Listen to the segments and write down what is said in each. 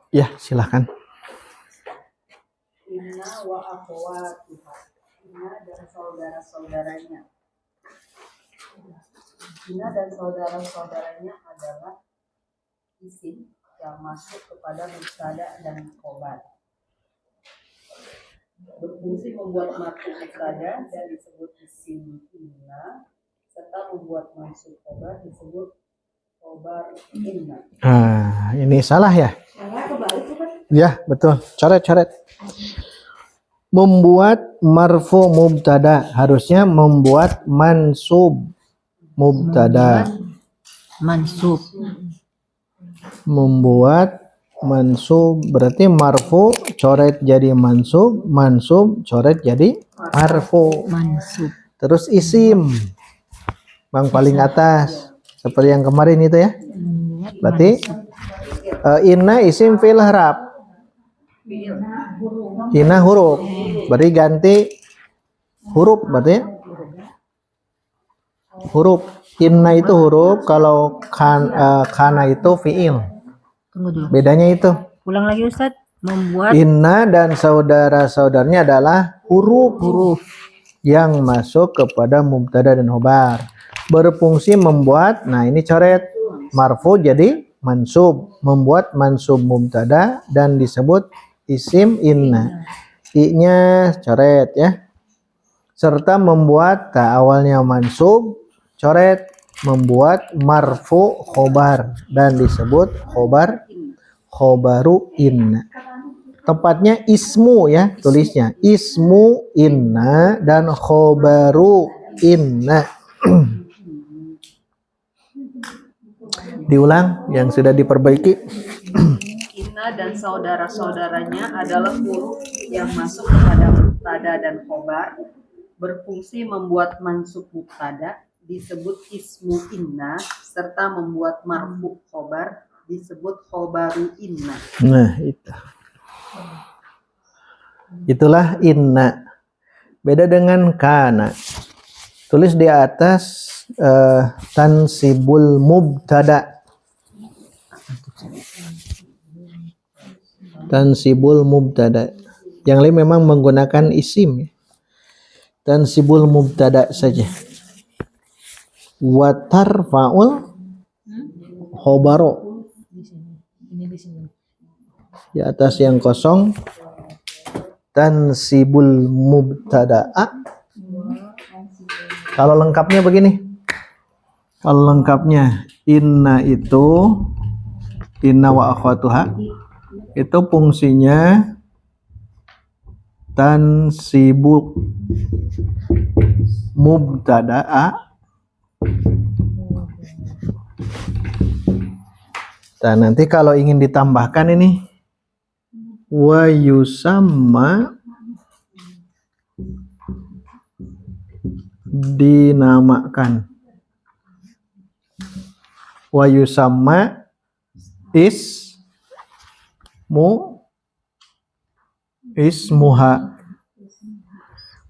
Ya, silahkan. Inna wa akhwatuha. Inna dan saudara-saudaranya. Inna dan saudara-saudaranya adalah isim yang masuk kepada mubtada dan khobar. Berfungsi membuat marfu mubtada dan disebut isim inna, serta membuat mansub khobar disebut khobar inna. Ini salah ya? Ya, betul. Coret. Membuat marfu mubtada, harusnya membuat mansub mubtada. Membuat mansub berarti marfu coret jadi mansub, mansub coret jadi marfu. Terus isim bang paling atas seperti yang kemarin itu ya. Berarti inna isim fi'il harap. Inna huruf. Berarti ganti huruf berarti ya? Huruf. Inna itu huruf, kalau kana itu fi'il. Tunggu dulu. Bedanya itu. Ulang lagi Ustaz. Membuat Inna dan saudara-saudaranya adalah huruf yang masuk kepada mubtada dan khobar. Berfungsi membuat, nah ini coret, marfu jadi mansub, membuat mansub mubtada dan disebut isim inna. I-nya coret ya. Serta membuat awalnya mansub, coret, membuat marfu khobar dan disebut khobaru inna. Tepatnya ismu ya, tulisnya ismu inna dan khobaru inna. Diulang yang sudah diperbaiki. Inna dan saudara-saudaranya adalah huruf yang masuk kepada mubtada dan khobar, berfungsi membuat mansub mubtada disebut ismu inna, serta membuat marfu khobar disebut khobaru inna. Nah, itulah inna. Beda dengan kana. Tulis di atas tansibul mubtada. Tansibul mubtada. Yang lain memang menggunakan isim. Tansibul mubtada saja. Wa tarfa'ul khobaro. Di atas yang kosong tansibul mubtada'a. Kalau lengkapnya begini. Kalau lengkapnya inna itu inna wa akhwatuha itu fungsinya tansibu mubtada'a. Dan nanti kalau ingin ditambahkan ini wa yusamma, dinamakan. Wa yusamma ismuha.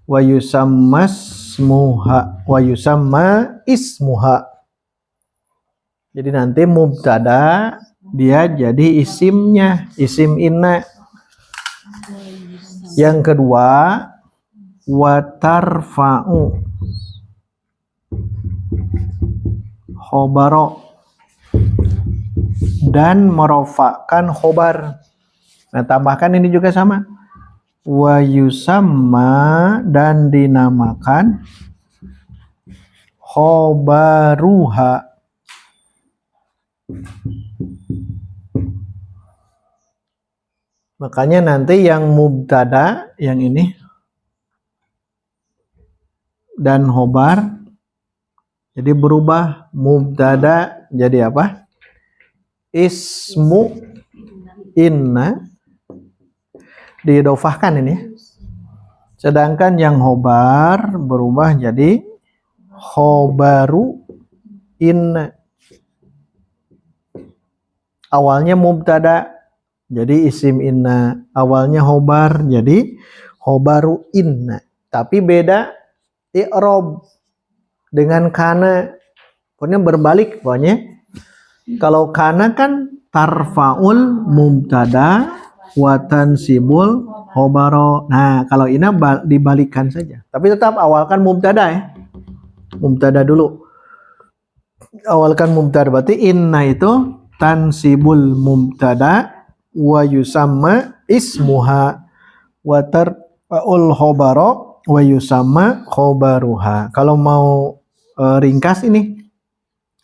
Wa yusamma ismuha. Jadi nanti mubtada dia jadi isimnya, isim inna. Yang kedua wa tarfa'u khobaro, dan merofakkan khobar. Nah, tambahkan ini juga sama. Wa yusamma, dan dinamakan khobaruha. Makanya nanti yang mubtada yang ini dan khobar jadi berubah, mubtada jadi apa? Ismu inna, diidofahkan ini. Sedangkan yang khobar berubah jadi khobaru inna. Awalnya mubtada jadi isim inna. Awalnya khobar jadi khobaru inna. Tapi beda i'rob dengan kana. Pokoknya berbalik pokoknya. Kalau kana kan tarfaul mubtada wa tansibul khobaro. Nah, kalau ini dibalikkan saja. Tapi tetap awalkan mubtada ya. Mubtada dulu. Awalkan mubtada berarti inna itu tansibul mubtada wa yusamma ismuha wa tarfaul khobaro wa yusamma khobaruha. Kalau mau ringkas ini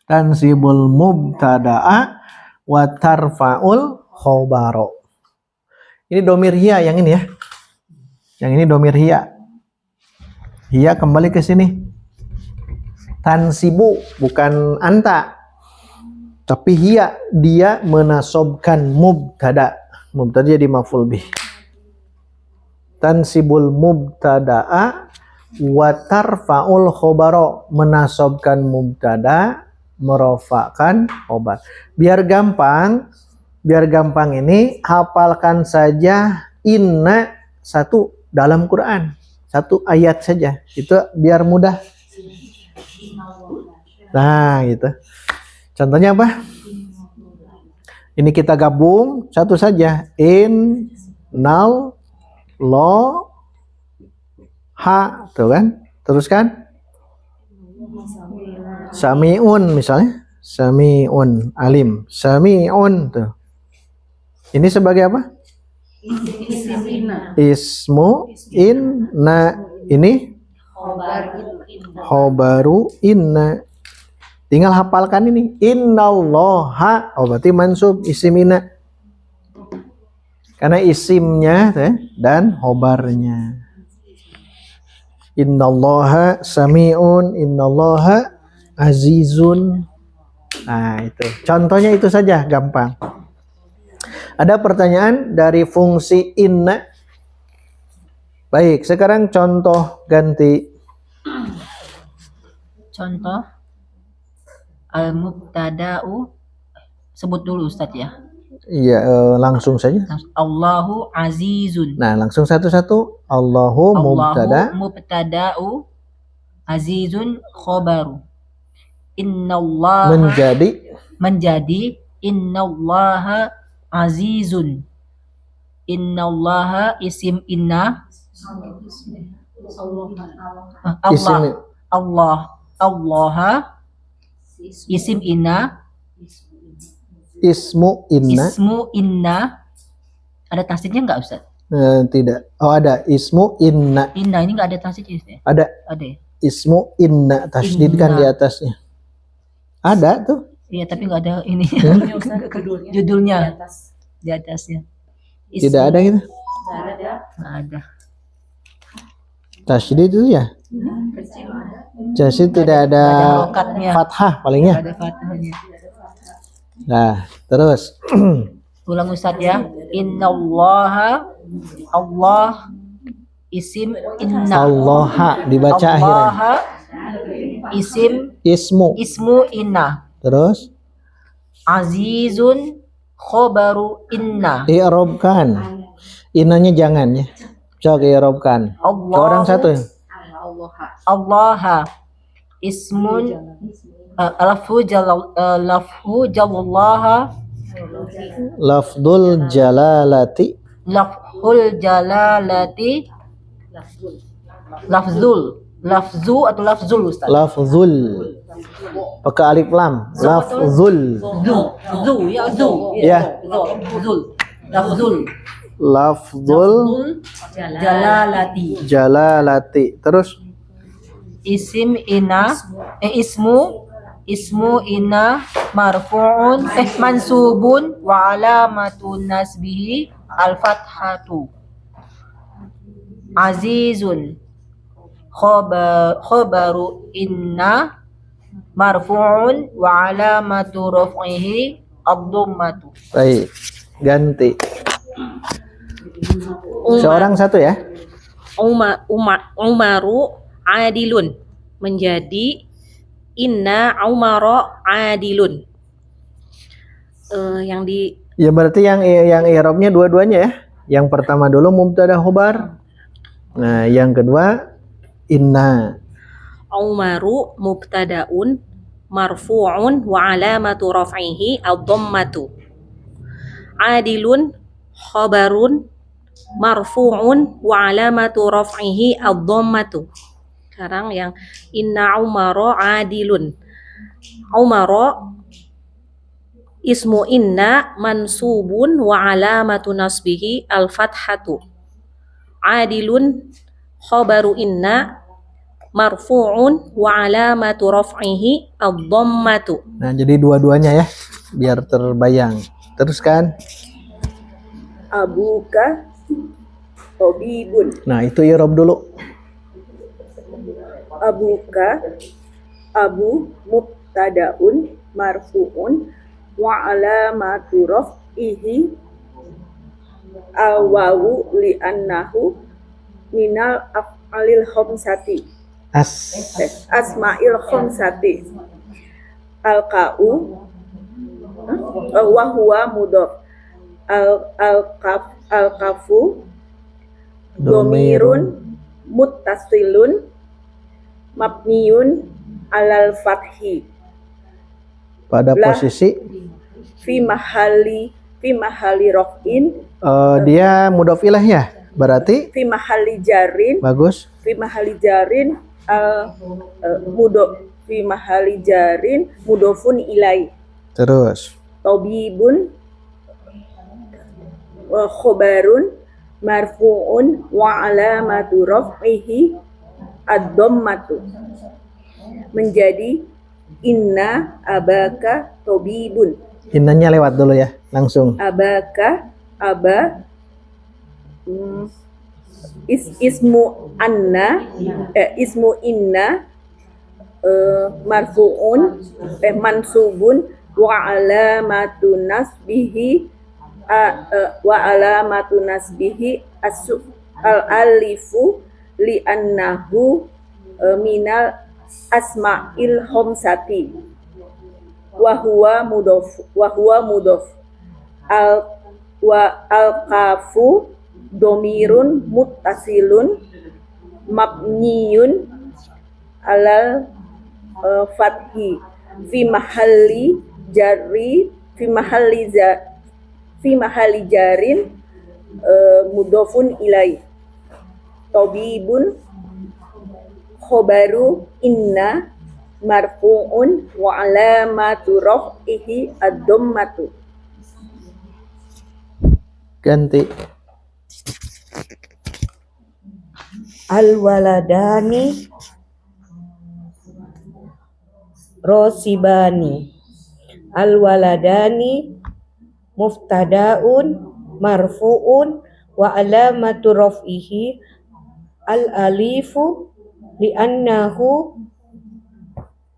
tansibul mubtada'a wa tarfaul khobaro. Ini domir hiya yang ini ya. Yang ini domir hiya. Hiya kembali ke sini. Tansibu bukan anta. Tapi hiya dia menasobkan mubtada. Mubtada jadi maf'ul bih. Tansibul mubtada'a wa tarfaul khobaro, menasobkan mubtada, merofakkan khobar. Biar gampang ini hafalkan saja inna satu dalam Quran, satu ayat saja, itu biar mudah. Nah gitu. Contohnya apa? Ini kita gabung satu saja. In nal lo ha, tuh kan? Teruskan. Sami'un misalnya. Sami'un alim. Sami'un tuh. Ini sebagai apa? Ismu inna. Ini khobaru inna. Tinggal hafalkan ini. Innallaha. Oh berarti mansub isim inna. Karena isimnya dan khobarnya. Innallaha sami'un. Innallaha azizun. Nah itu. Contohnya itu saja, gampang. Ada pertanyaan dari fungsi inna? Baik, sekarang contoh ganti. Contoh al-mubtada'u, sebut dulu Ustaz ya. Iya, langsung saja. Allahu azizun. Nah, langsung satu-satu. Allahu mubtada'u azizun khobaru. Innallaha menjadi innallaha azizun. Innallaha isim inna. Allaha isim inna. Ismu inna. Ada tasdidnya enggak Ustaz? Tidak. Oh ada. Ismu inna. Inna ini enggak ada tasdidnya. Ada. Ada ya? Ismu inna. Tasdid kan di atasnya. Ada tuh. Iya tapi enggak ada ini. Judulnya di atasnya. Tidak ada gitu. Enggak ada. Tasdid itu ya. Tasdid tidak ada fathah palingnya. Ada fathahnya. Nah, terus. Ulang Ustaz ya. Innallaha Allah isim inna. Allaha dibaca akhirnya. Allaha ismu inna. Terus azizun khobaru inna. i'robkan. Innanya jangan ya. Coba i'robkan. Orang satu. Allaha ismun lafzu jalallaha lafzul jalalati lafzu atau lafzul Ustaz? Lafzul pakai alif lam. Lafzul lafzul jalalati. Terus isim ina ismu ina marfu'un mansubun wa alamatun nasbihi al-fathatu. Azizun khobaru inna marfu'un wa alamatu raf'ihi ad-dhammatu. Baik, ganti. Seorang satu ya. Umaru adilun menjadi inna Umara adilun. Yang di Ya berarti yang i'rabnya dua-duanya ya. Yang pertama dulu mubtada khobar. Nah, yang kedua inna. Umaru mubtadaun marfu'un wa alamatu raf'ihi ad-dhammatu. Adilun khabarun marfu'un wa alamatu raf'ihi ad-dhammatu. Sekarang yang inna Umara adilun. Umara ismu inna mansubun wa alamatu nasbihi al-fathatu. Adilun khabaru inna marfu'un wa alamatu raf'ihi ad-dhammatu. Nah, jadi dua-duanya ya, biar terbayang. Teruskan. Abuka tabibun. Nah, itu i'rab dulu. Abuka, abu mubtadaun marfu'un wa alamatu raf'ihi awawu li'annahu minal af'alil khamsati asma'il khamsati al-ka'u wa huwa mudhaf al-kafu domirun muttasilun mabniun alal fathi Pada posisi fi mahali raf'in dia mudhof ilaih ya. Berarti fi mahali jarin bagus. fi mahali jarin fi mahali jarin mudofun ilai. Terus Tabibun wa khobarun marfu'un wa alamatu raf'ihi ad-dhammatu. Menjadi inna abaka tabibun. innanya lewat dulu ya, langsung. Abaka aba ismu inna marfu'un mansubun wa alamatu nasbihi al-alifu li'annahu minal asma'il khamsati wa huwa mudhaf al-kafu domirun muttasilun mabniyun alal fathi fi mahalli jarin mudhofun ilai. Tabibun khobaru inna marfu'un wa alamatu raf'ihi ad-dhammatu. Ganti. Al-waladani rosibani. Al-waladani muftadaun marfu'un wa alamatu raf'ihi al-alifu li'annahu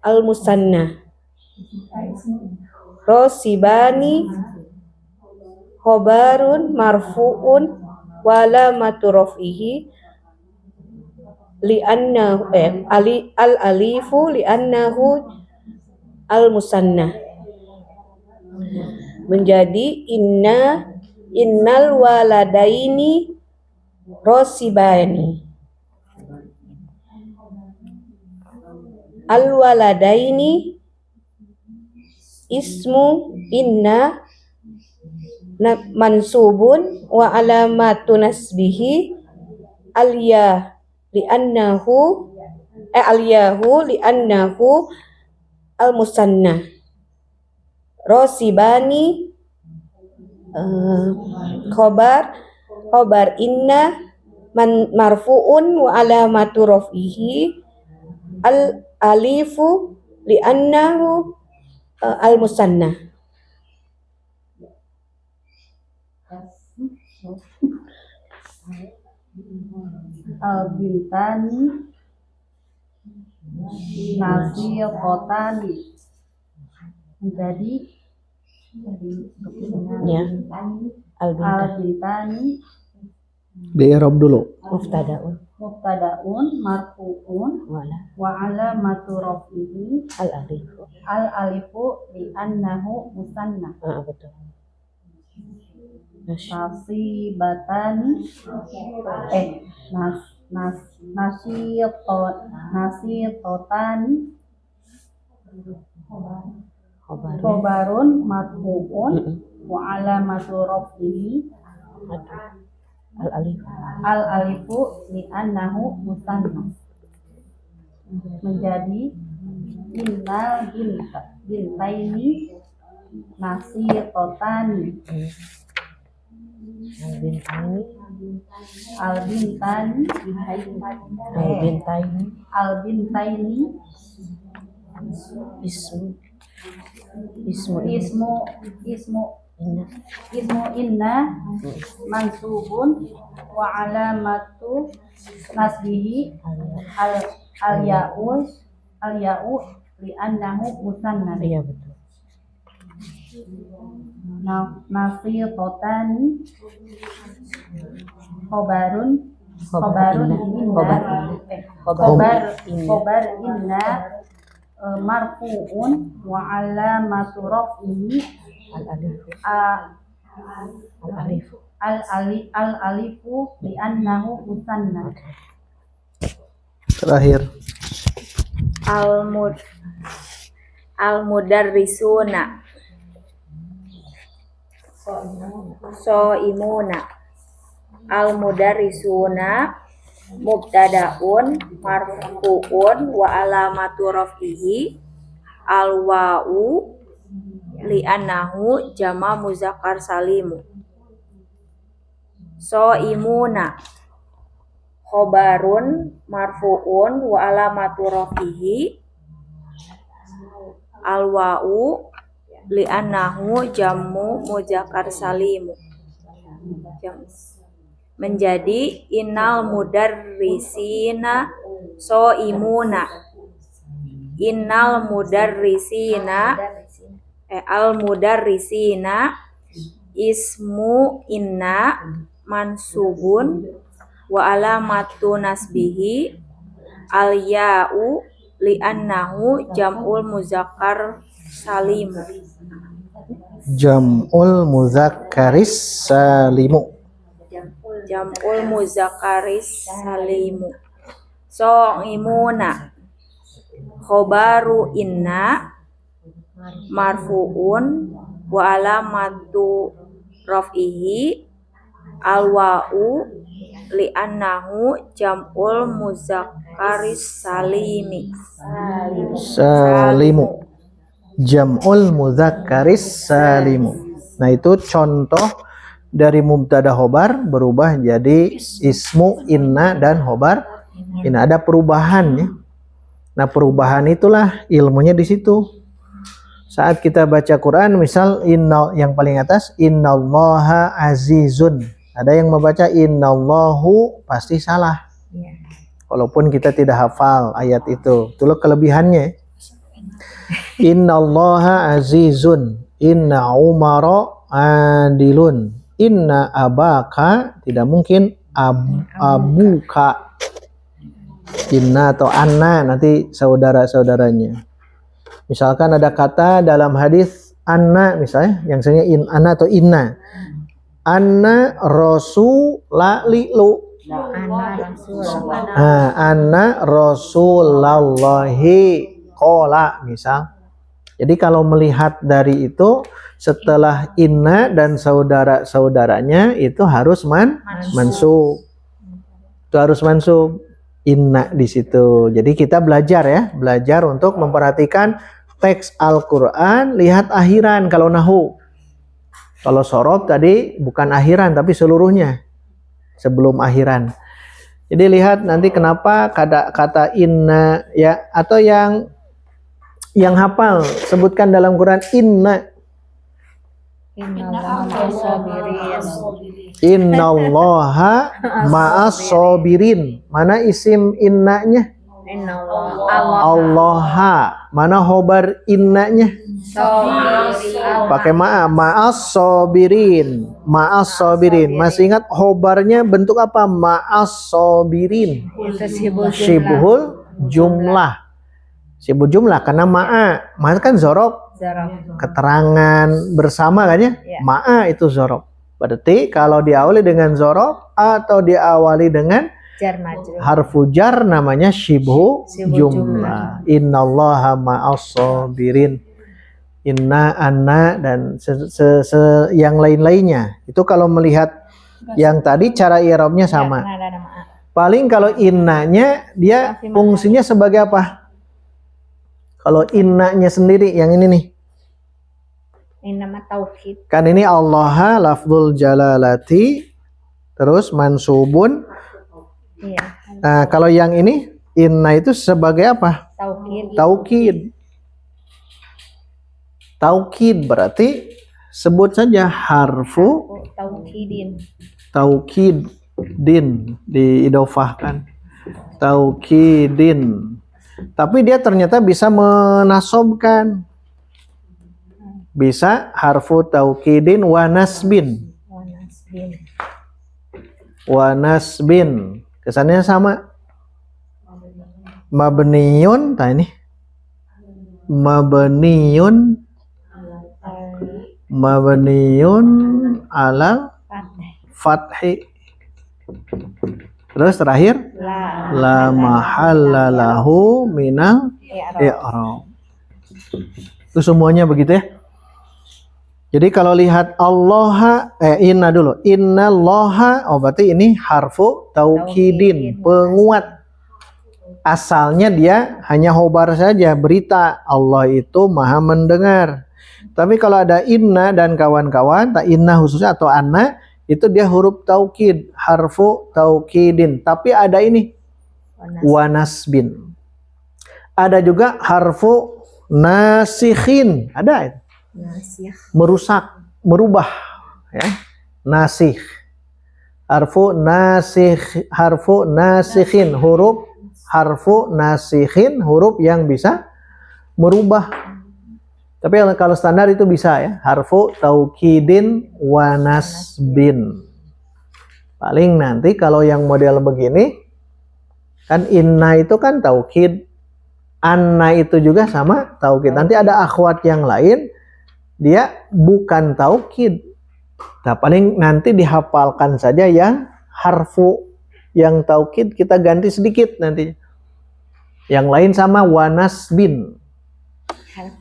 al-musanna. Rosibani khobarun marfu'un wa alamatu raf'ihi li'annahu al-alifu li'annahu al-musanna. Menjadi innal waladaini rosibani. Al-waladaini ismu inna mansubun wa alamatu nasbihi al-ya li'annahu al-yahu li'annahu al-musanna. Rosibani khobar inna marfu'un wa alamatu raf'ihi al-alifu li'annahu al-musanna. Al-bintani nasiqatani. Menjadi ya al-bintani Di i'rab dulu. mubtadaun marfu'un wa alamatu raf'ihi al alifu li annahu musanna. Betul. Nasibatani nasitotani khobarun marfu'un wa alamatu raf'ihi al alifu li annahu musanna. Menjadi innal bintaini nasitotani al bintaini ismu inna mansubun wa alamatu nasbihi al ya'u li annahu musanna. Iya betul. Nasitotani khobar inna marfu'un wa alamatu raf'ihi al alifu li annahu musanna. Terakhir. Al mudarrisuna soimuna. Al mudarrisuna mubtadaun marfu'un wa alamatu raf'ihi al wa'u li annahu jama muzakkar salimu. Soimuna khobarun marfu'un wa alamatu raf'ihi al wa'u li annahu jamu muzakkar salimu. Menjadi innal mudarrisina soimuna. Innal mudarrisina al mudarrisina ismu inna mansubun wa alamatu nasbihi al ya'u li annahu jam'ul muzakkar salimu. Jam'ul muzakkaris salimu. Jam'ul muzakkaris salimu. So'imuna khobaru inna marfu'un wa alamatu raf'ihi al wa'u li annahu jam'ul muzakkaris salimi. Salimu. Jam'ul muzakkaris salimu. Nah itu contoh dari mubtada khobar berubah jadi ismu inna dan khobar inna. Ada perubahan ya. Nah perubahan itulah ilmunya di situ. Saat kita baca Quran misal inna yang paling atas innallaha azizun. Ada yang membaca innallahu pasti salah. Walaupun kita tidak hafal ayat itu. Itulah kelebihannya. Innallaha azizun, inna umara adilun, inna abaka tidak mungkin abuka. Inna atau anna nanti saudara-saudaranya. Misalkan ada kata dalam hadis anna misalnya yang sebenarnya in anna atau inna. Anna rasulalilu. Anna rasulallahi qala misal. Jadi kalau melihat dari itu setelah inna dan saudara-saudaranya itu harus mansub. Itu harus mansub inna di situ. Jadi kita belajar ya, belajar untuk memperhatikan teks Al-Qur'an, lihat akhiran kalau nahu. Kalau sorob tadi bukan akhiran tapi seluruhnya sebelum akhiran. Jadi lihat nanti kenapa kata inna ya, atau yang hafal sebutkan dalam Quran inna. Innallaha ma'as sabirin. Mana isim innanya? Allaha. Mana khobar innanya? Pakai ma'as sobirin. Ma'as sobirin. Masih ingat khobarnya bentuk apa? Ma'as sobirin. Syibhul jumlah. Syibhul jumlah karena ma'a kan zorob, keterangan bersama kan ya? Ma'a itu zorob. Berarti kalau diawali dengan zorob atau diawali dengan harfu jar namanya syibhu jumlah. Innallaha ma'as sobirin. Inna, anna, dan yang lain-lainnya. Itu kalau melihat yang tadi cara i'rabnya sama. Paling kalau innanya dia fungsinya sebagai apa? Kalau innanya sendiri yang ini nih. Nama taukid. Kan ini Allah lafzul jalalati terus mansubun. Iya. Nah, kalau yang ini inna itu sebagai apa? Taukid. Taukid. Taukid berarti sebut saja harfu Taukidin. taukidin diidofahkan. Taukidin. Tapi dia ternyata bisa menasobkan. Bisa harfu taukidin wa nasbin. Wa nasbin. Kesannya sama. Mabniyun, nah ini. Mabniyun alal fathi. Terus terakhir la mahalla lahu minal i'rab. Itu semuanya begitu ya. Jadi kalau lihat Allah inna dulu. Innallaha, oh berarti ini harfu taukidin, penguat. Asalnya dia hanya khobar saja, berita Allah itu maha mendengar. Tapi kalau ada inna dan kawan-kawan, tak inna khususnya atau anna, itu dia huruf taukid, harfu taukidin. Tapi ada ini wanasbin. Ada juga harfu nasikhin, ada itu. Merusak, merubah, ya. Nasikh. Harfu nasikhin, huruf harfu nasikhin, huruf yang bisa merubah. Tapi kalau standar itu bisa ya, harfu taukidin wa nasbin. Paling nanti kalau yang model begini, kan inna itu kan taukid, anna itu juga sama taukid. Nanti ada akhwat yang lain, dia bukan taukid. Nah, paling nanti dihafalkan saja yang harfu, yang taukid kita ganti sedikit nanti. Yang lain sama wa nasbin.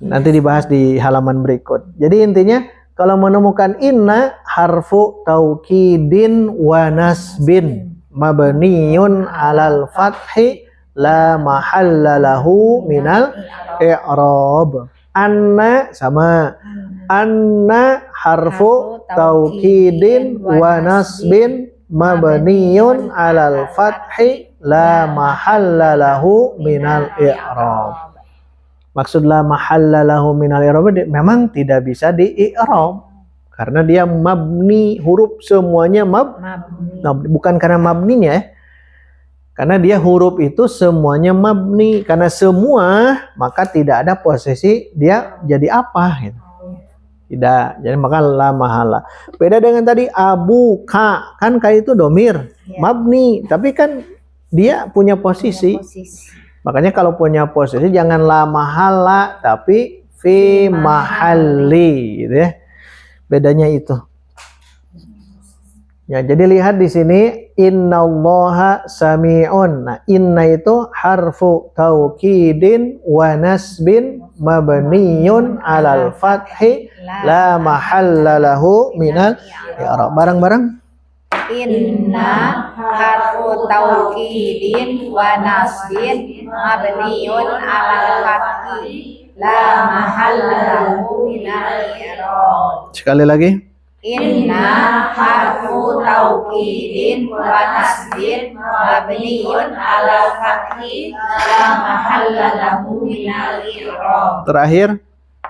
Nanti dibahas di halaman berikut. Jadi intinya kalau menemukan inna harfu taukidin wa nasbin mabniyun alal fathi la mahalla lahu minal i'rab. Anna sama anna harfu taukidin wa nasbin mabniyun alal fathi la mahalla lahu minal i'rab. Maksud la mahalla lahu minal i'rab memang tidak bisa di-i'rab karena dia mabni, huruf semuanya mabni. Bukan karena mabninya ya. Karena dia huruf itu semuanya mabni, karena semua maka tidak ada posisi dia jadi apa gitu. Tidak. Jadi maka la mahala. Beda dengan tadi abu ka, kan ka itu domir, mabni, tapi kan dia punya posisi. Makanya kalau punya posisi jangan la mahala tapi fi mahalli gitu ya. Bedanya itu. Ya, jadi lihat di sini innallaha sami'un. Nah, inna itu harfu taukidin wa nasbin mabniyun alal fathi la mahalla lahu minal i'rab. Bareng-bareng. Inna harfu taukidin wa nasbin mabniyun alal fathi la mahalla lahu minal i'rab. Sekali lagi. Inna harfu taukidin wa nasbin mabniyun alal fathi la mahalla lahu minal i'rab. Terakhir.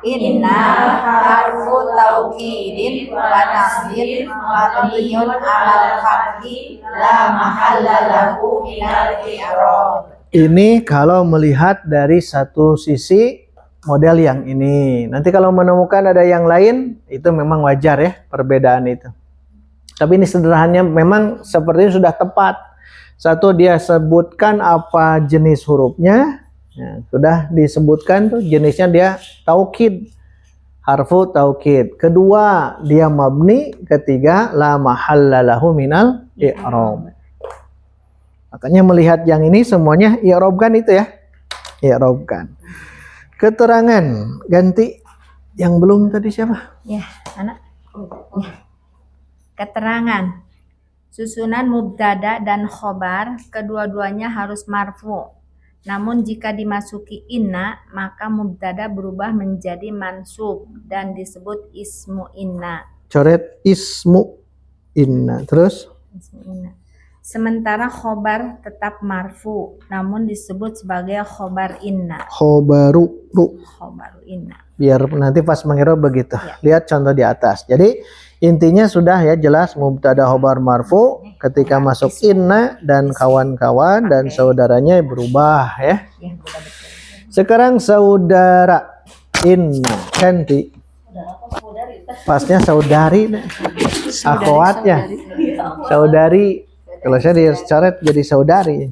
Inna harfu taukidin wa nasbin mabniyun alal fathi la mahalla lahu minal i'rab. Ini kalau melihat dari satu sisi model yang ini. Nanti kalau menemukan ada yang lain, itu memang wajar ya perbedaan itu. Tapi ini sederhananya memang sepertinya sudah tepat. Satu, dia sebutkan apa jenis hurufnya. Ya, sudah disebutkan tuh jenisnya, dia taukid, harfu taukid. Kedua, dia mabni. Ketiga, la mahalla lahu minal i'rab. Makanya melihat yang ini semuanya i'rabkan itu ya. I'rabkan. Keterangan ganti yang belum tadi siapa? Ya, anak. Ya. Keterangan. Susunan mubtada dan khobar kedua-duanya harus marfu. Namun jika dimasuki inna, maka mubtada berubah menjadi mansub dan disebut ismu inna. Coret ismu inna. Terus? Ismu inna. Sementara khobar tetap marfu, namun disebut sebagai khobar inna. Khobaru ru. Khobaru inna. Biar nanti pas mengira begitu. Ya. Lihat contoh di atas. Jadi intinya sudah ya jelas mubtada khobar marfu ketika masuk inna dan kawan-kawan dan saudaranya berubah ya. Ya, betul. Sekarang saudara inna ganti. Pasnya saudari, akhwatnya saudari. Kalau saya dicoret jadi saudari.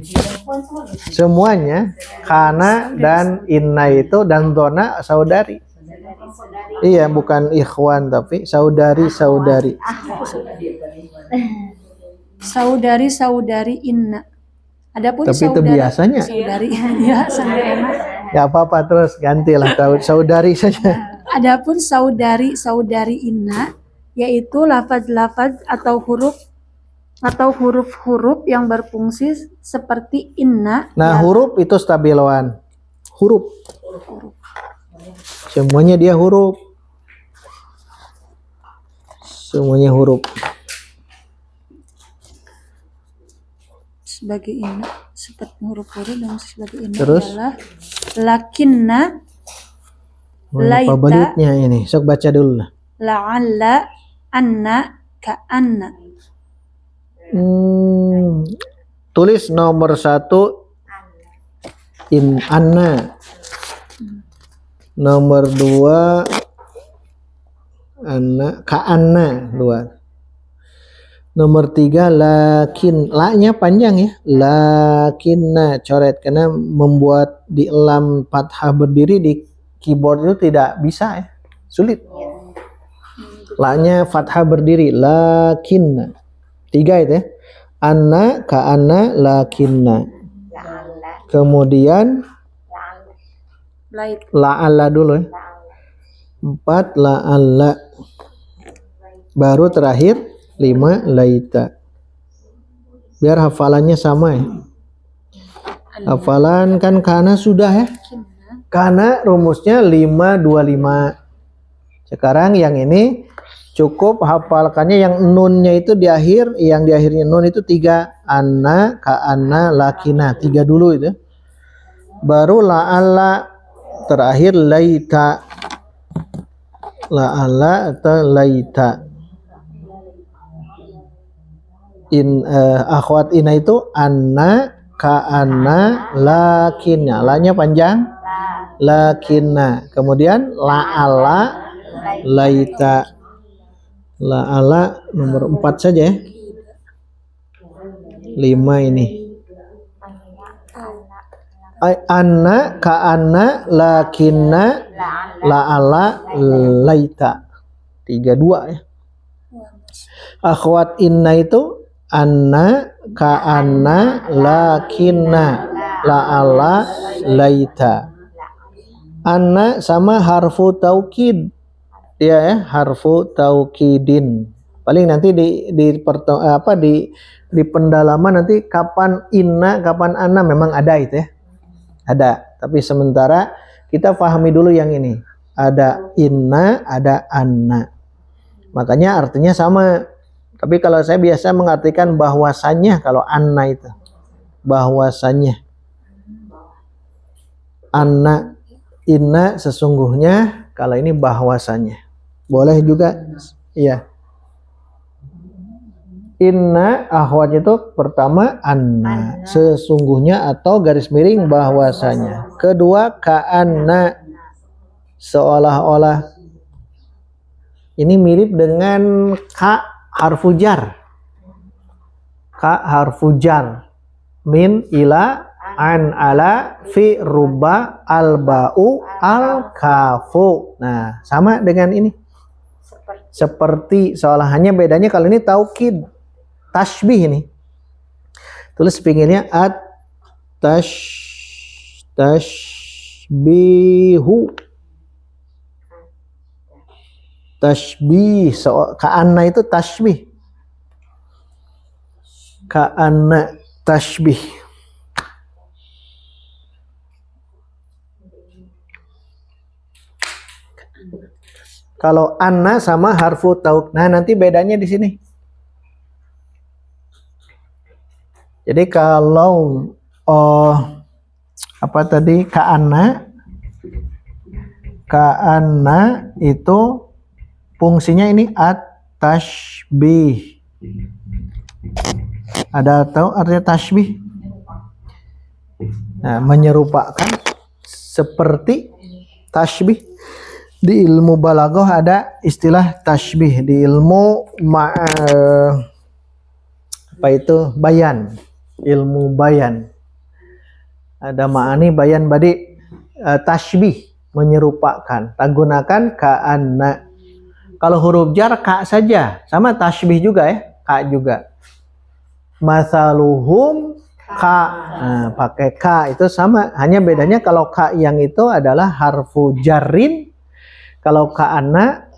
Semuanya kana dan inna itu dan dona saudari. Iya, bukan ikhwan tapi saudari-saudari. Saudari-saudari inna. Adapun Tapi itu biasanya. saudari ya sampai enak. Ya apa-apa, terus gantilah saudari saja. Adapun saudari-saudari inna yaitu lafaz-lafaz atau huruf-huruf yang berfungsi seperti inna. Nah, huruf itu stabiloan. Huruf. Semuanya dia huruf. Semuanya huruf. Sebagai inna, seperti huruf-huruf dan sebagai inna Terus? adalah lakinna, Apa Laita. baliknya ini? Sok baca dulu lah. la'alla, anna, ka'anna. Tulis nomor 1 anna. Nomor 2 anna, ka'anna 2. Nomor 3 lakin, la-nya panjang ya. Lakinna coret karena membuat di lam fathah berdiri di keyboard itu tidak bisa ya. Sulit. La-nya fathah berdiri, lakinna. 3 itu ya. Anna, ka'anna, lakinna. Kemudian la'alla dulu ya. 4 la'alla. Baru terakhir 5 laita. Biar hafalannya sama ya. Hafalan kan kana sudah ya. Kana rumusnya 525. Sekarang yang ini cukup hafalkannya yang nunnya itu di akhir, yang di akhirnya nun itu 3. Anna, ka'anna, lakina. 3 dulu itu. Baru la'alla, terakhir laita. La'alla atau laita. Akhwat ina itu anna, ka'anna, lakinna. La-nya panjang. Lakinna. Kemudian la'alla, laita. La'alla nomor 4 saja ya. 5 ini. Anna, ka'anna, lakinna, la'alla, laita. 3-2 ya. Akhwat inna itu anna, ka'anna, lakinna, la'alla, laita. Anna sama harfu taukid. Dia ya, harfu taukidin. Paling nanti di pendalaman nanti kapan inna, kapan anna memang ada itu ya. Ada, tapi sementara kita pahami dulu yang ini. Ada inna, ada anna. Makanya artinya sama. Tapi kalau saya biasa mengartikan bahwasannya kalau anna itu. Bahwasannya. Anna, inna sesungguhnya, kalau ini bahwasannya. Boleh juga, iya. Inna akhwat itu pertama anna, sesungguhnya atau garis miring bahwasanya. Kedua ka'anna, seolah-olah. Ini mirip dengan ka harfu jar. Ka harfu jar. Min, ila, an, ala, fi, ruba, al, ba'u, al, kafu. Nah, sama dengan ini. Seperti seolah, hanya bedanya kalau ini taukid. Tashbih ini. Tulis pinggirnya tashbihu. Tashbih, ka'anna itu tashbih. Ka'anna tashbih. Kalau anna sama harfu tauk. Nah, nanti bedanya di sini. Jadi kalau apa tadi ka'anna itu fungsinya ini at-tashbih. Ada tahu artinya tashbih? Nah, menyerupakan, seperti tashbih. Di ilmu balaghah ada istilah tashbih. Di ilmu apa itu? Bayan. Ilmu bayan. Ada ma'ani bayan badi, tashbih, menyerupakan. Tak gunakan ka'anna. Kalau huruf jar ka saja, sama tashbih juga ya, ka juga. Masaluhum ka, nah, pakai ka itu sama, hanya bedanya kalau ka yang itu adalah harfu jarrin, kalau ka'anna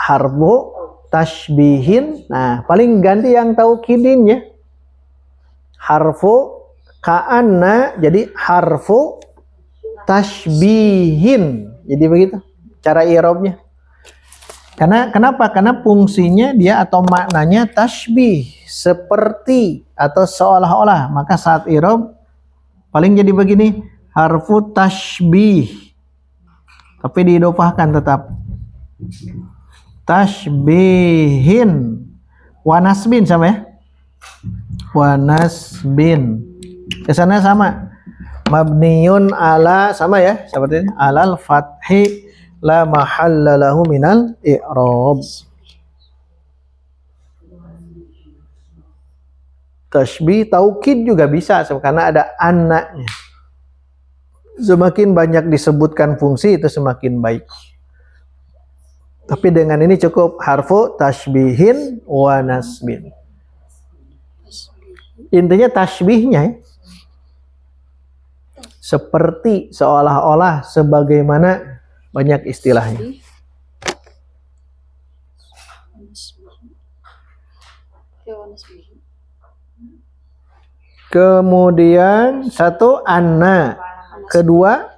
harfu tashbihin. Nah, paling ganti yang taukidin ya. Harfu ka'anna jadi harfu tashbihin. Jadi begitu cara i'rabnya. Kenapa? Karena fungsinya dia atau maknanya tashbih, seperti atau seolah-olah. Maka saat i'rab paling jadi begini, harfu tashbih. Tapi diidofahkan tetap. Tashbihin. Wanasbin sama ya? Wanasbin. Kesannya sama. Mabniyun ala, sama ya, seperti ini. Alal fathi la mahalla lahu minal i'rab. Tashbih taukid juga bisa karena ada anaknya. Semakin banyak disebutkan fungsi itu semakin baik. Tapi dengan ini cukup harfu tashbihin wa nasbin. Intinya tashbihnya ya. Seperti, seolah-olah, sebagaimana, banyak istilahnya. Kemudian satu anna, kedua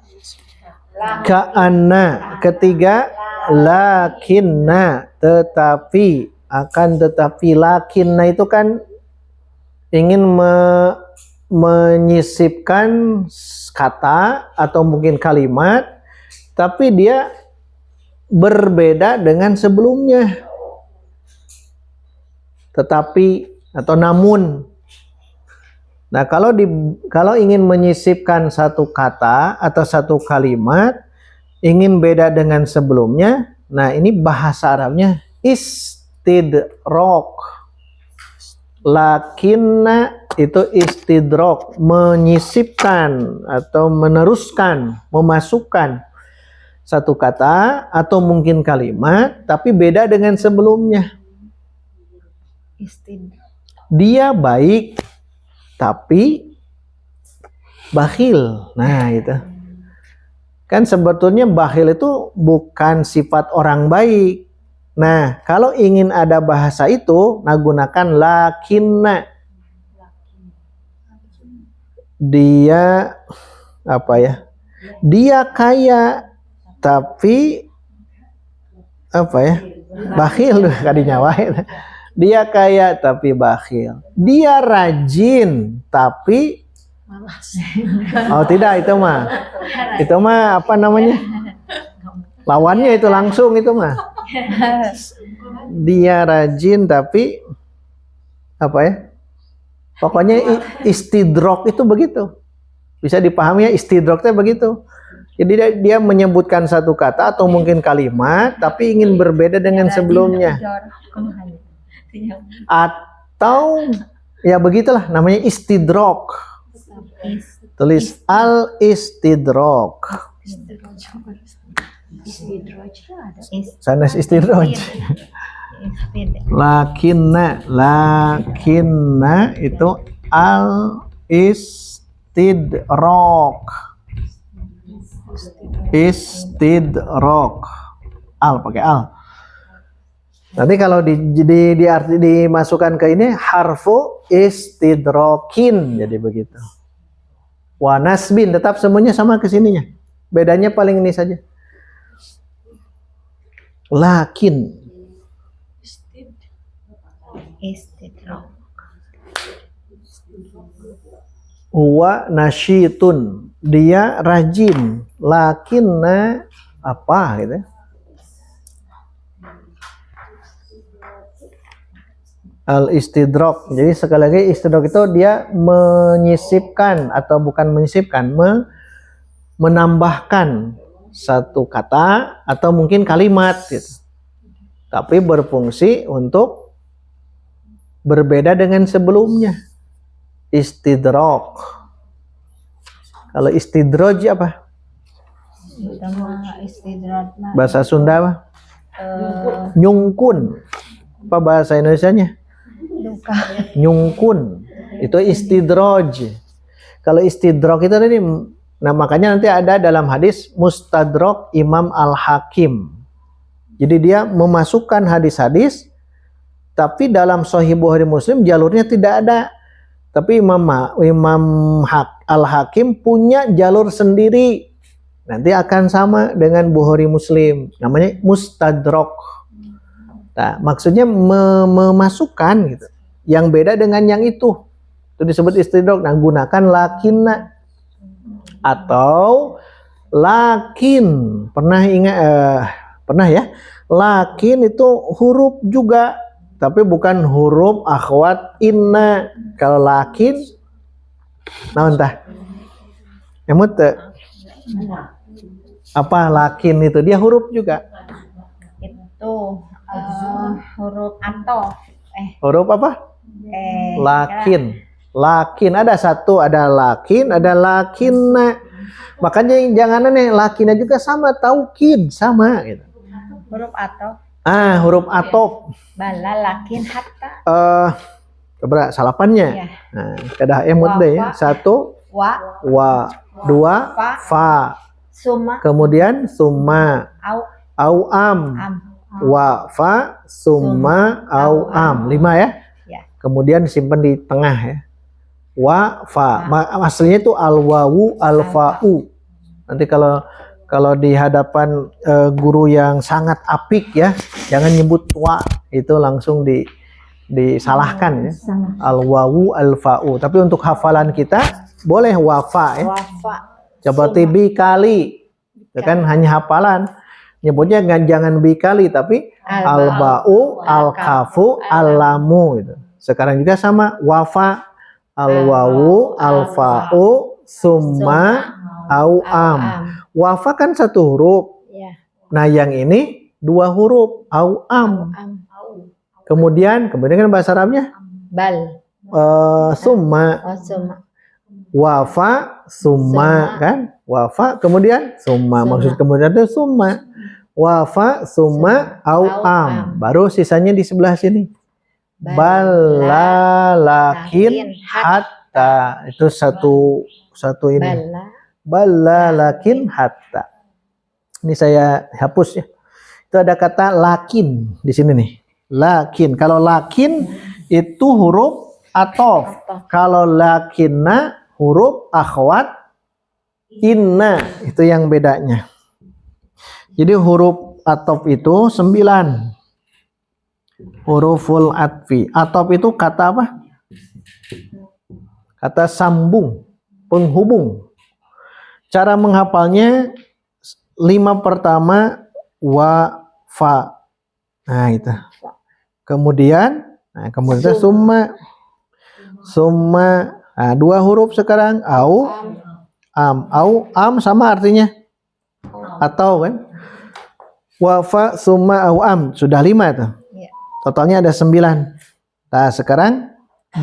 ka'anna, ketiga lakinna, tetapi, akan tetapi. Lakinna itu kan ingin menyisipkan kata atau mungkin kalimat, tapi dia berbeda dengan sebelumnya. Tetapi atau namun. Nah, kalau ingin menyisipkan satu kata atau satu kalimat, ingin beda dengan sebelumnya, nah ini bahasa Arabnya istidrok. Lakinna itu istidrok, menyisipkan atau meneruskan, memasukkan satu kata atau mungkin kalimat, tapi beda dengan sebelumnya. Dia baik, tapi bakhil. Nah, itu. Kan sebetulnya bakhil itu bukan sifat orang baik. Nah, kalau ingin ada bahasa itu, nah gunakan lakinna. Dia apa ya? Dia kaya tapi apa ya? Bakhil kadinya wae. Dia kaya tapi bakhil. Dia rajin tapi malas. Oh, tidak, itu mah. Itu mah apa namanya? Lawannya itu langsung itu mah. Dia rajin tapi apa ya? Pokoknya istidrok itu begitu. Bisa dipahami ya, istidroknya begitu. Jadi dia menyebutkan satu kata atau mungkin kalimat tapi ingin berbeda dengan sebelumnya. Atau ya begitulah namanya istidrok. Tulis al-istidrok. Sanes istidroj. Lakinna itu al-istidrok. Istidrok. Al pakai al. Nanti kalau dimasukkan ke ini harfu istidrokin, jadi begitu. Wa nasbin tetap semuanya sama ke sininya. Bedanya paling ini saja. Lakin Istidrok. huwa nasyitun, dia rajin. Lakinna apa gitu. Al-istidrok. Jadi sekali lagi istidrok itu dia menyisipkan atau bukan menyisipkan, menambahkan satu kata atau mungkin kalimat gitu. Tapi berfungsi untuk berbeda dengan sebelumnya. Istidrok. Kalau istidroj apa? Bahasa Sunda apa? Nyungkun. Apa bahasa Indonesianya? Nyungkun. Itu istidroj. Kalau istidrok itu tadi, nah makanya nanti ada dalam hadis Mustadrok Imam Al-Hakim. Jadi dia memasukkan hadis-hadis, tapi dalam Sahih Bukhari Muslim jalurnya tidak ada. Tapi Imam Al-Hakim punya jalur sendiri. Nanti akan sama dengan Bukhari Muslim. Namanya Mustadrok. Nah, maksudnya memasukkan gitu. Yang beda dengan yang itu. Itu disebut istidrok. Nah, gunakan lakinna. Atau lakin. Pernah ingat? Pernah ya? Lakin itu huruf juga. Tapi bukan huruf akhwat inna. Kalau lakin, nah entah. Emut apa lakin itu? Dia huruf juga. Itu huruf atau Huruf apa? Lakin. Lakin ada satu, ada lakin, ada lakinna. Makanya jangan aneh, lakinna juga sama, taukid sama gitu. huruf atau Huruf atop. bala lakin hatta Coba salapannya. ya. Nah, kedah emut deh ya. Satu, wa, dua, fa. Suma Kemudian summa, au am. Wa, fa, summa, au am. 5 ya. Ya. Kemudian simpan di tengah ya. Wa, fa. Aslinya itu al-wawu, al-fa'u. Nanti kalau di hadapan guru yang sangat apik ya, jangan nyebut wa, itu langsung disalahkan ya. Al-wawu al-fa'u. Tapi untuk hafalan kita boleh wafa ya. wafa Seperti bikali. Ya kan hanya hafalan. Nyebutnya jangan bikali tapi al-ba'u, al-kafu, al-lamu gitu. Sekarang juga sama wafa, al-wawu, al-fa'u, summa, au am. Wafa kan satu huruf. ya. Nah yang ini 2 huruf, au am. Kemudian kan bahasa Arabnya Bal summa, suma wafa, summa kan? Wafa kemudian summa. Maksud kemudian itu summa. Wafa, summa, au am. Baru sisanya di sebelah sini. Bala lakin hatta. Itu satu ini. Bala lakin hatta. Ini saya hapus ya. Itu ada kata lakin di sini nih. Lakin. Kalau lakin itu huruf atof. Kalau lakinna huruf akhwat inna. Itu yang bedanya. Jadi huruf atof itu 9. Huruful atfi. Atof itu kata apa? Kata sambung, penghubung. Cara menghafalnya 5 pertama wa fa. Nah itu. Kemudian itu summa. Summa. Nah, 2 huruf sekarang au am. Au am sama artinya atau kan. Wafa summa au am sudah 5 tuh. Iya. Totalnya ada 9. Nah sekarang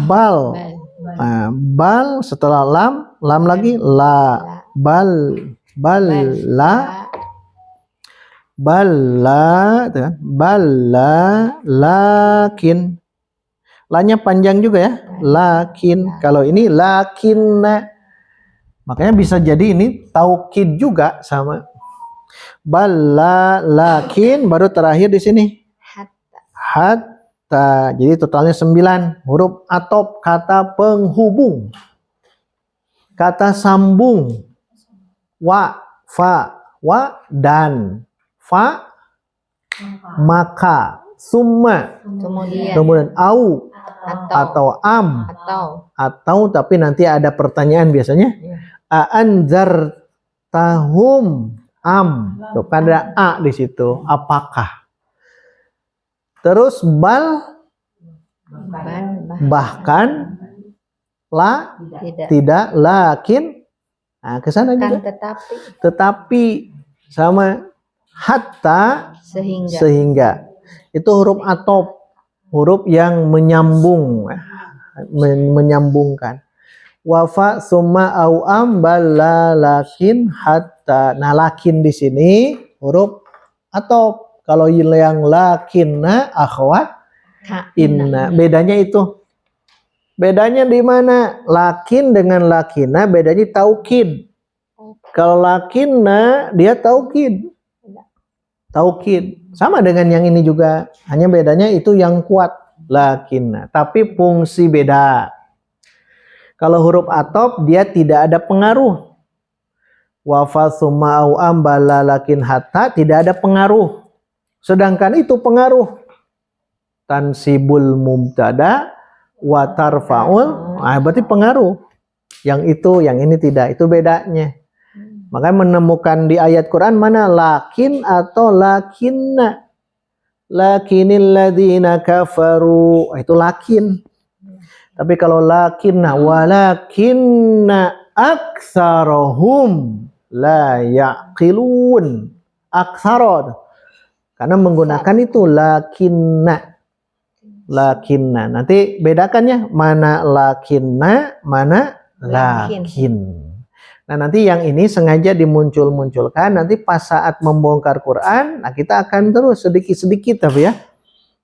bal. Nah, bal setelah lam lagi la. Bal la tuh kan. Bala lakin. Lanya panjang juga ya. Lakin. Kalau ini lakinna. Makanya bisa jadi ini taukid juga sama. Bala lakin baru terakhir di sini. Hatta. Jadi totalnya 9 huruf atop, kata penghubung. Kata sambung. Wa, fa, wa dan fa, maka, summa, kemudian au atau am atau tapi nanti ada pertanyaan biasanya. Anzar tahum am. Tuh kan ada a di situ. Apakah? Terus bahkan la tidak lakin. Nah, ke sana juga. Tetapi sama hatta sehingga. Itu huruf atop, huruf yang menyambung, menyambungkan. Wafa summa au am bala lakin hatta. Nah, lakin di sini huruf atop. Kalau yang lakinna akhwat inna. Bedanya itu. Bedanya di mana? Lakin dengan lakinna bedanya taukid. Kalau lakinna dia taukid. Taukid. Sama dengan yang ini juga. Hanya bedanya itu yang kuat. Lakinna. Tapi fungsi beda. Kalau huruf atop dia tidak ada pengaruh. Wafa summa au am bala lakin hatta tidak ada pengaruh. Sedangkan itu pengaruh. Tansibul mubtada wa tarfa'ul. Nah, berarti pengaruh. Yang itu, yang ini tidak. Itu bedanya. Makanya menemukan di ayat Quran mana lakin atau lakinna. Lakinil ladzina kafaru. Itu lakin. Tapi kalau lakinna walakinna aktsarahum la yaqilun. Aktsara. Karena menggunakan itu lakinna. Lakinna. Nanti bedakannya mana lakinna, mana lakin. Nah, nanti yang ini sengaja dimuncul-munculkan. Nanti pas saat membongkar Quran, nah kita akan terus sedikit-sedikit tapi ya.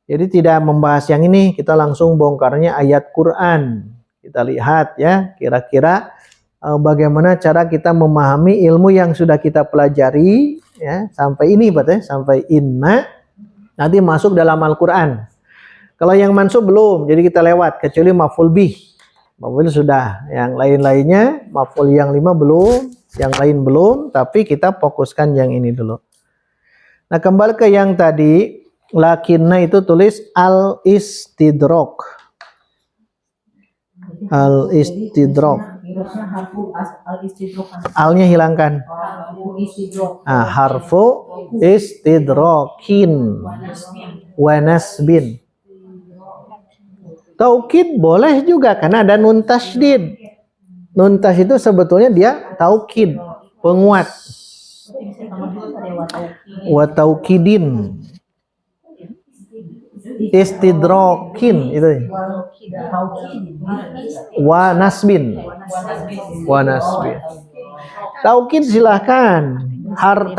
Jadi tidak membahas yang ini, kita langsung bongkarnya ayat Quran. Kita lihat ya, kira-kira bagaimana cara kita memahami ilmu yang sudah kita pelajari ya, sampai ini berarti sampai inna nanti masuk dalam Al-Qur'an. Kalau yang mansub belum, jadi kita lewat kecuali maf'ul bih. Maf'ul sudah, yang lain-lainnya maf'ul yang 5 belum, yang lain belum, tapi kita fokuskan yang ini dulu. Nah, kembali ke yang tadi, lakinna itu tulis al-istidrak. Al-istidrak. Alnya hilangkan. Nah, harfu istidrakin wa nasbin. Taukid boleh juga karena ada nun tasydid. Nun tasydid itu sebetulnya dia taukid, penguat. Wa taukidin. Istidrakin itu. Wa nasbin. Wa nasbin. Taukid silahkan.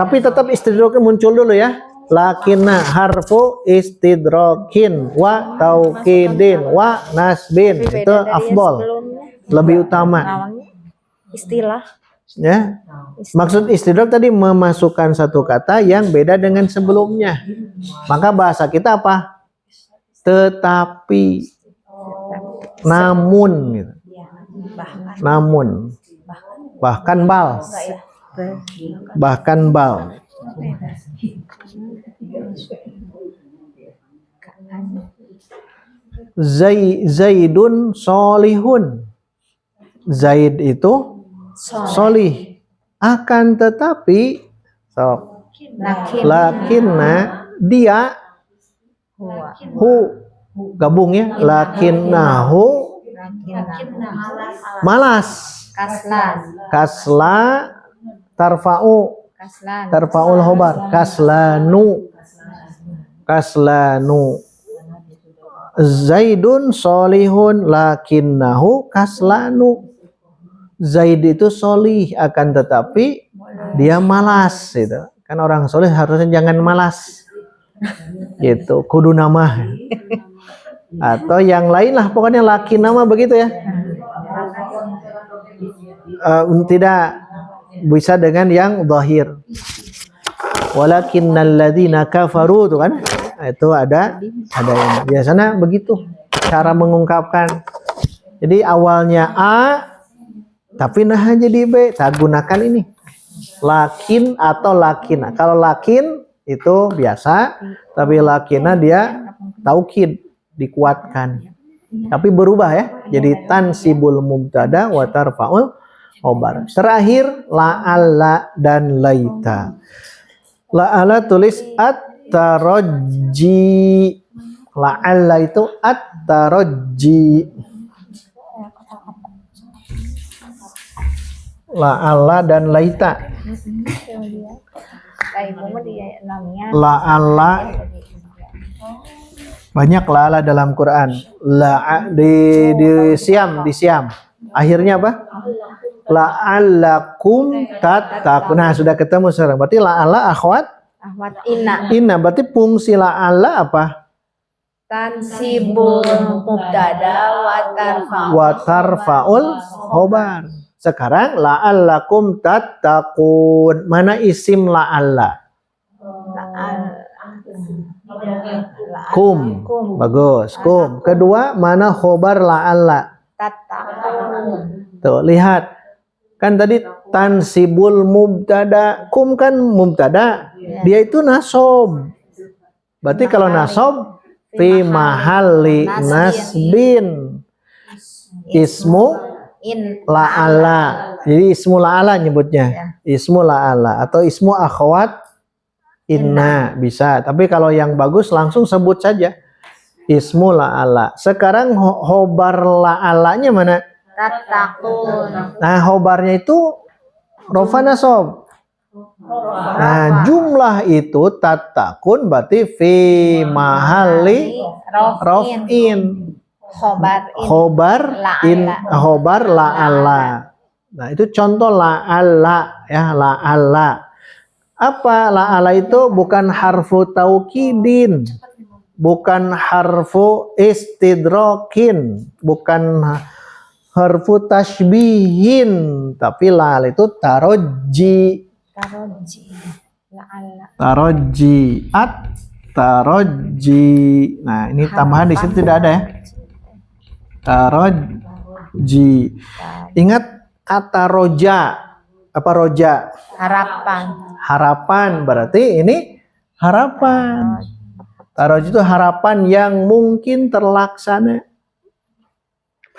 Tapi tetap istidrakin muncul dulu ya. Lakinna harfu istidrakin wa taukidin wa nasbin. Itu afdol. Lebih utama. Istilah. Ya. Maksud istidrak tadi memasukkan satu kata yang beda dengan sebelumnya. Maka bahasa kita apa? Tetapi, namun gitu. Namun, bahkan bal, Zaidun solihun. Zaid itu solih. Akan tetapi lakinna dia gabung ya, lakinnahu malas. Kasla tarfa'u Kaslan. tarfa'ul khobar. Kaslanu. Kaslanu. Zaidun solihun lakinnahu kaslanu. Zaid itu solih akan tetapi dia malas gitu. Kan orang solih harusnya jangan malas. Gitu, kudu nama. Atau yang lain lah pokoknya laki nama begitu ya. Tidak bisa dengan yang zahir. Walakinnal ladzina kafaru itu kan. Itu ada yang biasanya begitu cara mengungkapkan. Jadi awalnya A tapi nah jadi B. Tak gunakan ini. Lakin atau lakina. Kalau lakin itu biasa, tapi lakina dia taukid, dikuatkan. Tapi berubah ya. Jadi tansibul mubtada wa tarfa'ul khobar. Terakhir la'alla dan laita. La'alla tulis at-tarajji. La'alla itu at-tarajji. La'alla dan laita. La'alla banyak la'alla dalam Quran. Di siam. Akhirnya apa? La'allakum tattaqun. Nah, sudah ketemu sekarang. Berarti la'alla akhwat inna. Berarti fungsi la'alla apa? Tansibul mubtada Wa tarfa'ul khobar. Sekarang la'allakum tattaqun. Mana isim la'alla? Kum. Bagus. Kum. Kedua, mana khobar la'alla? Tuh, lihat. Kan tadi tansibul mubtada. Kum kan mubtada. Dia itu nasob. Berarti kalau nasob fi mahalli nasbin. Ismu la'ala. Jadi ismu la'ala nyebutnya. Ismu la'ala atau ismu akhwat inna bisa. Tapi kalau yang bagus langsung sebut saja ismu la'ala. Sekarang khobar la'alanya mana? tattaqun. Nah, khobarnya itu rofa nasob. Nah, jumlah itu tattaqun berarti fi mahalli rof'in. Khobar la'ala. Nah, itu contoh la'ala ya, la'ala. Apa la'ala itu? Bukan harfu taukidin, bukan harfu istidrokin, bukan harfu tashbihin, tapi la'ala itu taroji. Taroji. Taroji. Nah, ini tambahan di situ tidak ada ya. Taroji. Ingat kata roja. Apa roja? Harapan. Berarti ini harapan. Taroji itu harapan yang mungkin terlaksana.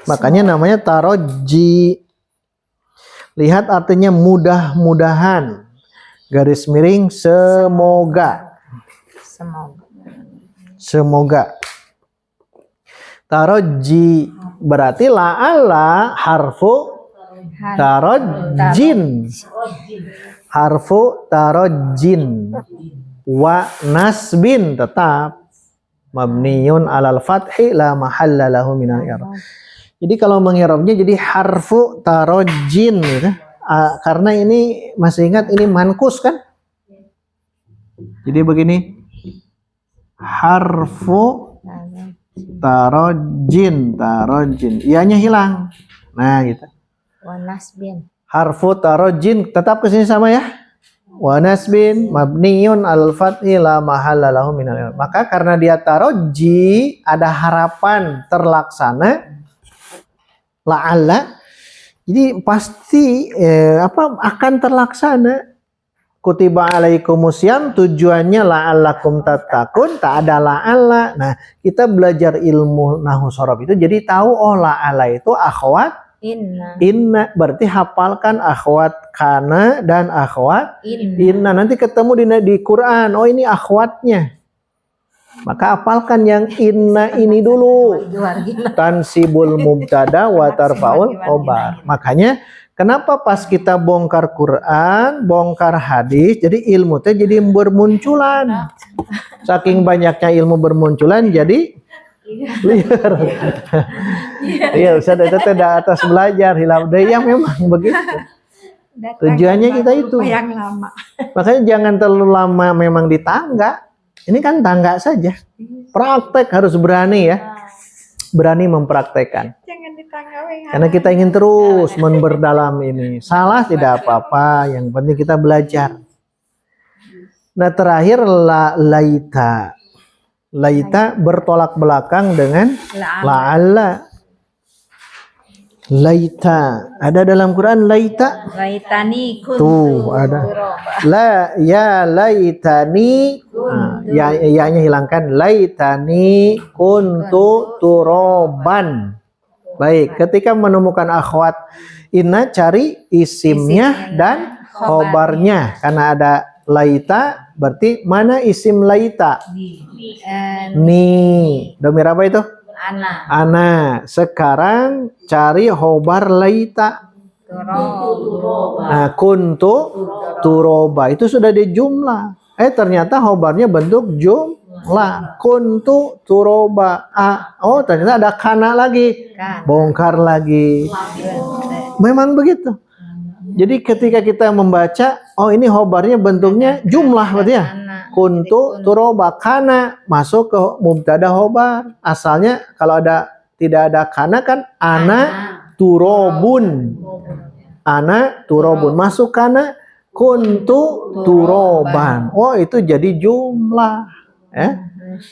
Makanya namanya taroji. Lihat artinya mudah-mudahan. Garis miring semoga. Semoga. Taroji berarti la'ala harfu tarojin. Harfu tarojin. Wa nasbin tetap mabniyun alal fathi la mahalla lahu minal i'rab. Jadi kalau mengirabnya jadi harfu tarojin gitu. Karena ini masih ingat ini mankus kan? Jadi begini. Harfu tarojin. Ianya hilang. Nah gitu. Harfu tarojin tetap kesini sama ya. Wa nasbin mabniyun al fathi la mahalla lahu minal i'rab. Maka karena dia taroji ada harapan terlaksana la'alla, jadi pasti akan terlaksana. Kutiba alaikumusiyam tujuannya la'allakum tattaqun, tak ada la'alla. Nah, kita belajar ilmu nahwu shorof itu jadi tahu la'alla itu akhwat inna. Berarti hafalkan akhwat kana dan akhwat inna. Nanti ketemu di Quran, ini akhwatnya. Maka hafalkan yang inna ini dulu. Tansibul mubtada wa tarfa'ul khobar. Makanya Kenapa pas kita bongkar Quran, bongkar hadis, jadi ilmu teh jadi bermunculan. Saking banyaknya ilmu bermunculan, jadi liar. Iya, Ustaz itu tidak atas belajar hilaf deui ya memang begitu. Tujuannya kita itu. Yang lama. Makanya jangan terlalu lama memang di tangga. Ini kan tangga saja. Praktek harus berani ya. Berani mempraktekkan. Jangan ditanggapi. Karena kita ingin terus memperdalam ini. Salah tidak apa-apa, yang penting kita belajar. Nah terakhir laita. Laita bertolak belakang dengan la'alla. Laita. Ada dalam Quran laita? Laitani kuntu Tuh ada. La ya laitani. Nah, ya-nya hilangkan. Laitani kuntu turoban. Baik, ketika menemukan akhwat inna cari isimnya dan khobarnya. Karena ada laita, berarti mana isim laita? Nih, domir apa itu? Ana. Sekarang cari khobar laita. Nah, kuntu turoba itu sudah di jumlah. Ternyata khobarnya bentuk jumlah. Kuntu turoba. Oh, ternyata ada kana lagi. Bongkar lagi. Memang begitu. Jadi ketika kita membaca, oh ini khobarnya bentuknya jumlah berarti ya. Kuntu turoba, kana masuk ke mubtada khobar. Asalnya kalau tidak ada kana kan ana turobun. Ana turobun masuk kana kuntu turoban. Oh itu jadi jumlah.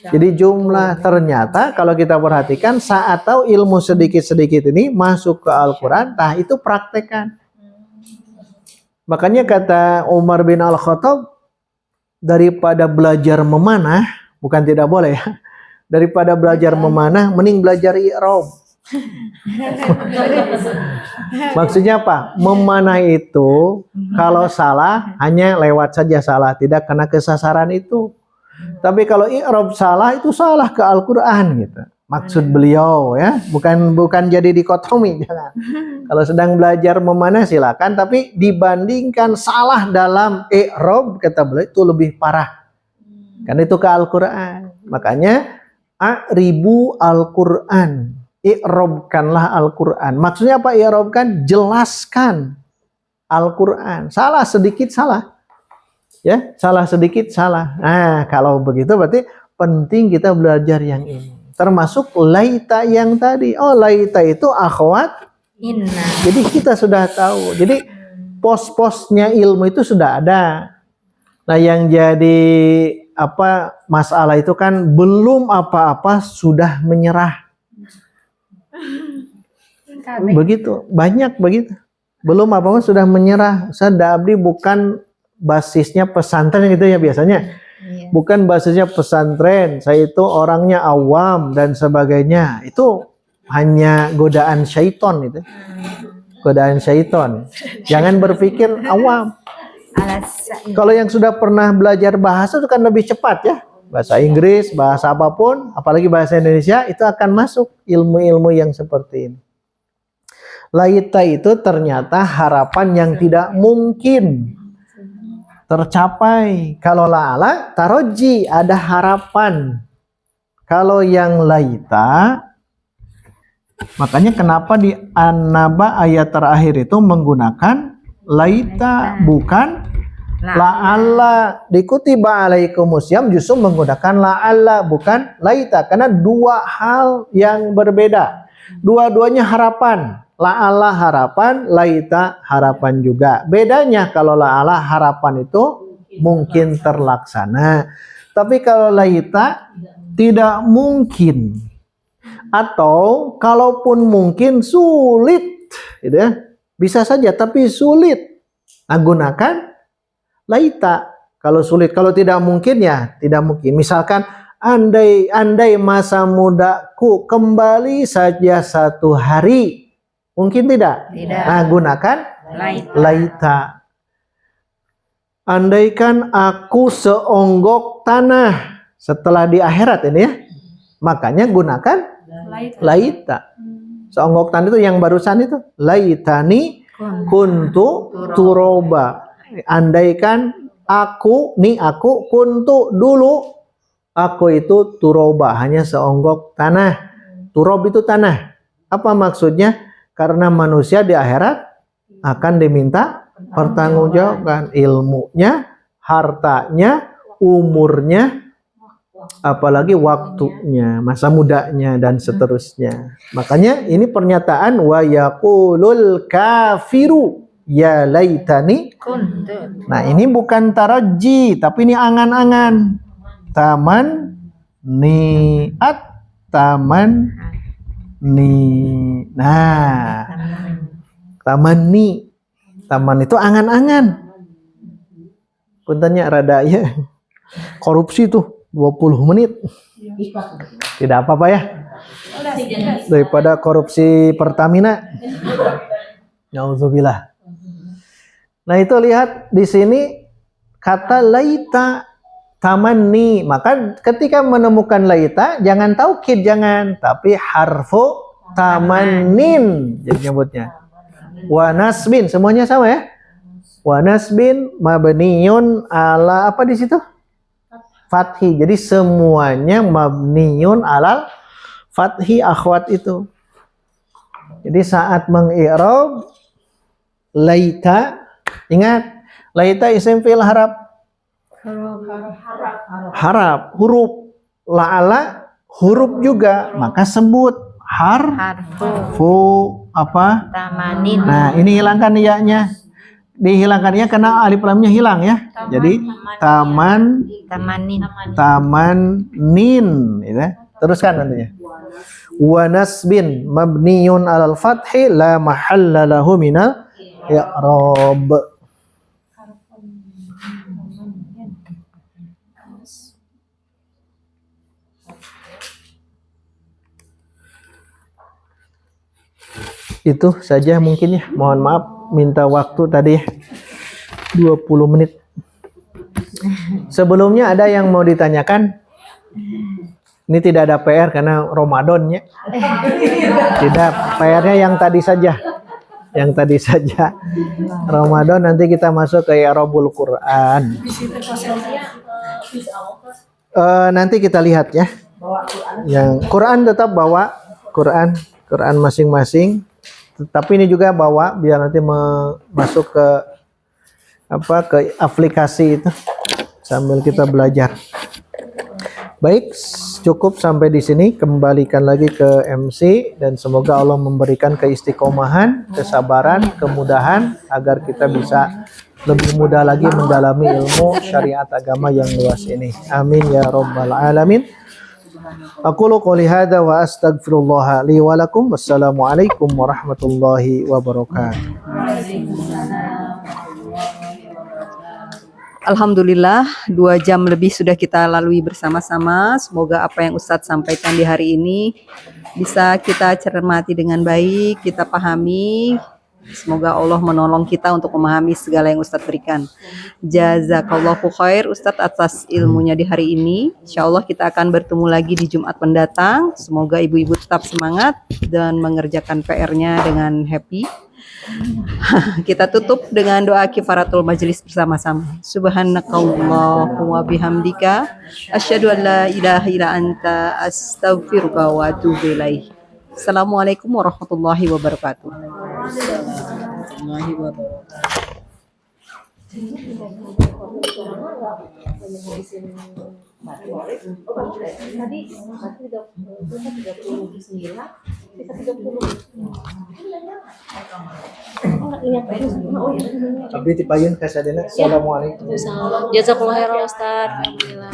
Jadi jumlah. Ternyata kalau kita perhatikan saat tahu ilmu sedikit-sedikit ini masuk ke Al-Quran, itu praktekkan. Makanya kata Umar bin Al-Khattab, daripada belajar memanah, bukan tidak boleh ya, daripada belajar memanah, mending belajar i'rab. Maksudnya apa? Memanah itu kalau salah hanya lewat saja salah, tidak kena kesasaran itu. Tapi kalau i'rab salah itu salah ke Al-Quran gitu. Maksud beliau ya, bukan jadi dikotomi, jangan. Kalau sedang belajar memanah silakan, tapi dibandingkan salah dalam i'rab kata beliau itu lebih parah. Karena itu ke Al-Quran. Makanya a'ribu Al-Quran. I'rabkanlah Al-Quran. Maksudnya apa i'rabkan? Jelaskan Al-Quran. Salah sedikit salah. Ya, salah sedikit salah. Nah, kalau begitu berarti penting kita belajar yang ini. Termasuk laita yang tadi. Oh, laita itu akhwat inna. Jadi kita sudah tahu. Jadi pos-posnya ilmu itu sudah ada. Nah, yang jadi masalah itu kan belum apa-apa sudah menyerah. Begitu, banyak begitu. Belum apa-apa sudah menyerah. Saya abdi bukan basisnya pesantren gitu ya biasanya. Bukan basisnya pesantren, saya itu orangnya awam dan sebagainya. Itu hanya godaan syaiton itu. Godaan syaiton. Jangan berpikir awam. Kalau yang sudah pernah belajar bahasa itu kan lebih cepat ya. Bahasa Inggris, bahasa apapun, apalagi bahasa Indonesia itu akan masuk ilmu-ilmu yang seperti ini. Laita itu ternyata harapan yang tidak mungkin tercapai. Kalau la'ala taroji, ada harapan. Kalau yang laita, makanya kenapa di An-Naba ayat terakhir itu menggunakan laita, bukan la'alla. Di kutiba alaikumus syiyam justru menggunakan la'alla, bukan laita. Karena dua hal yang berbeda. Dua-duanya harapan. La'alla harapan, laita harapan juga. Bedanya kalau la'alla harapan itu mungkin terlaksana. Tapi kalau laita tidak mungkin. Atau kalaupun mungkin sulit. Gitu ya. Bisa saja tapi sulit. Nah, gunakan laita. Kalau sulit, kalau tidak mungkin ya tidak mungkin. Misalkan andai masa mudaku kembali saja 1 hari. Mungkin tidak? Tidak. Nah, gunakan laita. Andaikan aku seonggok tanah setelah di akhirat ini ya. Makanya gunakan laita. Seonggok tanah itu yang barusan itu. Laitani kuntu turoba. Andaikan aku kuntu dulu, aku itu turoba, hanya seonggok tanah. Turob itu tanah. Apa maksudnya? Karena manusia di akhirat akan diminta pertanggungjawaban ilmunya, hartanya, umurnya, apalagi waktunya, masa mudanya dan seterusnya. Makanya ini pernyataan wa yaqulul kafiru ya laitani. Nah, ini bukan taraji, tapi ini angan-angan. Taman niat, taman ni. Nah, taman ni. Taman itu angan-angan. Puntennya rada ya. Korupsi tuh 20 menit. Tidak apa-apa ya. Daripada korupsi Pertamina. Nauzubillah. Nah, itu lihat di sini kata laita tamanni. Maka ketika menemukan laita jangan taukid, jangan, tapi harfu tamannin jadi nyebutnya. Wa nasbin semuanya sama ya. Wa nasbin mabniun ala apa di situ? Fathi. Jadi semuanya mabniun alal fathi akhwat itu. Jadi saat mengi'rab laita, ingat laita isim fi'il harap, huruf. La'ala huruf juga, maka sebut harfu apa? Tamanin. Nah, ini hilangkan ya-nya. Dihilangkannya karena alif lamnya hilang ya. Jadi Tamanin. Tamanin, ya. Teruskan nantinya. Wa nasbin mabniyun alal fathi la mahalla lahu minal i'rab. Itu saja mungkin ya. Mohon maaf minta waktu tadi 20 menit. Sebelumnya ada yang mau ditanyakan? Ini tidak ada PR karena Ramadan ya. Tidak, PR-nya yang tadi saja. Yang tadi saja. Ramadan nanti kita masuk ke I'rabul Quran. Nanti kita lihat ya. Yang Quran tetap bawa Quran masing-masing. Tapi ini juga bawa biar nanti masuk ke aplikasi itu sambil kita belajar. Baik, cukup sampai di sini. Kembalikan lagi ke MC dan semoga Allah memberikan keistiqomahan, kesabaran, kemudahan agar kita bisa lebih mudah lagi mendalami ilmu syariat agama yang luas ini. Amin ya rabbal alamin. Aqulu qouli hadza wa astaghfirullah li wa lakum. Wassalamualaikum warahmatullahi wabarakatuh. Alhamdulillah 2 jam lebih sudah kita lalui bersama-sama. Semoga apa yang Ustadz sampaikan di hari ini bisa kita cermati dengan baik, kita pahami. Semoga Allah menolong kita untuk memahami segala yang Ustadz berikan. Jazakallahu khair Ustadz atas ilmunya di hari ini. Insya Allah kita akan bertemu lagi di Jumat mendatang. Semoga ibu-ibu tetap semangat dan mengerjakan PR-nya dengan happy. Kita tutup dengan doa kifaratul majlis bersama-sama. Subhanakallahumma bihamdika asyhadu an la ilaha illa anta astaghfiruka wa atubu ilaik. Assalamualaikum warahmatullahi wabarakatuh. Abdi tipayun kasadena. Assalamualaikum. Jazakallahu khairan Ustaz. Alhamdulillah.